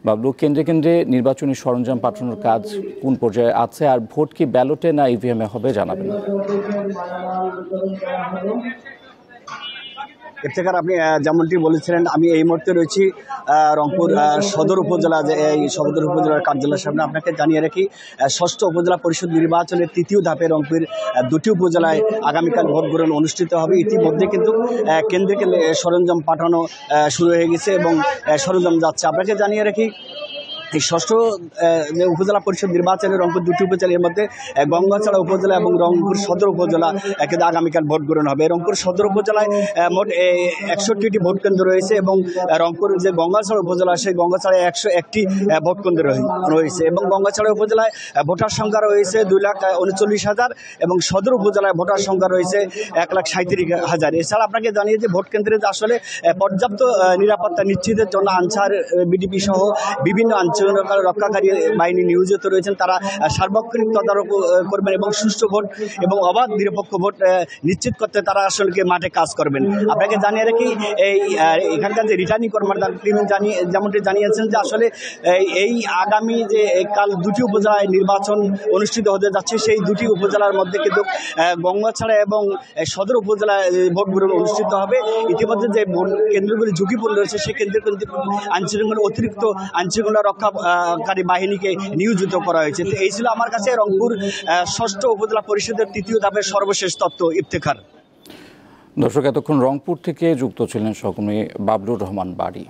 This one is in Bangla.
বাবলু, কেন্দ্রে কেন্দ্রে নির্বাচনী সরঞ্জাম পাঠানোর কাজ কোন পর্যায়ে আছে, আর ভোট কি ব্যালটে না ইভিএমে হবে জানাবেন। ইফতেখার, আপনি যেমনটি বলেছিলেন, আমি এই মুহূর্তে রয়েছি রংপুর সদর উপজেলা, যে এই সদর উপজেলার কার্যালয়ের সামনে। আপনাকে জানিয়ে রাখি, ষষ্ঠ উপজেলা পরিষদ নির্বাচনের তৃতীয় ধাপে রংপুর দুটি উপজেলায় আগামীকাল ভোট গ্রহণ অনুষ্ঠিত হবে। ইতিমধ্যে কিন্তু কেন্দ্রে কেন্দ্রে সরঞ্জাম পাঠানো শুরু হয়ে গেছে এবং সরঞ্জাম যাচ্ছে। আপনাকে জানিয়ে রাখি, এই ষষ্ঠ উপজেলা পরিষদ নির্বাচনে রংপুর দুটি উপজেলার মধ্যে গঙ্গাছড়া উপজেলা এবং রংপুর সদর উপজেলা কিন্তু আগামীকাল ভোট গ্রহণ হবে। রংপুর সদর উপজেলায় মোট 61টি ভোট কেন্দ্র রয়েছে এবং রংপুর যে গঙ্গাছড়া উপজেলা, সেই গঙ্গাছড়ায় 101টি ভোট কেন্দ্র রয়েছে এবং গঙ্গাছড়া উপজেলায় ভোটার সংখ্যা রয়েছে 2,39,000 এবং সদর উপজেলায় ভোটার সংখ্যা রয়েছে 1,37,000। এছাড়া আপনাকে জানিয়ে যে ভোট কেন্দ্রে আসলে পর্যাপ্ত নিরাপত্তা নিশ্চিতের জন্য আনসার, বিডিপি সহ বিভিন্ন রক্ষাকারী বাহিনী নিয়োজিত রয়েছেন। তারা সার্বক্ষণিক তদারক করবেন এবং সুষ্ঠু ভোট এবং অবাধ নিরপেক্ষ ভোট নিশ্চিত করতে তারা আসলে মাঠে কাজ করবেন। আপনাকে জানিয়ে রাখি, এখানকার যে রিটার্নিং কর্মকর্তা তিনি যেমনটি জানিয়েছেন যে আসলে এই আগামী যে কাল দুটি উপজেলায় নির্বাচন অনুষ্ঠিত হতে যাচ্ছে, সেই দুটি উপজেলার মধ্যে কিন্তু গঙ্গাছড়া এবং সদর উপজেলায় ভোট গ্রহণ অনুষ্ঠিত হবে। ইতিমধ্যে যে ভোট কেন্দ্রগুলি ঝুঁকিপূর্ণ রয়েছে, সেই কেন্দ্রে কিন্তু অতিরিক্ত আইনশৃঙ্খলা রক্ষাকারী বাহিনীকে নিয়োজিত করা হয়েছে। তো এই ছিল আমার কাছে রংপুর ষষ্ঠ উপজেলা পরিষদের তৃতীয় ধাপের সর্বশেষ তথ্য। ইফতেখার। দর্শক, এতক্ষণ রংপুর থেকে যুক্ত ছিলেন সহকর্মী বাবলুর রহমান বাড়ি।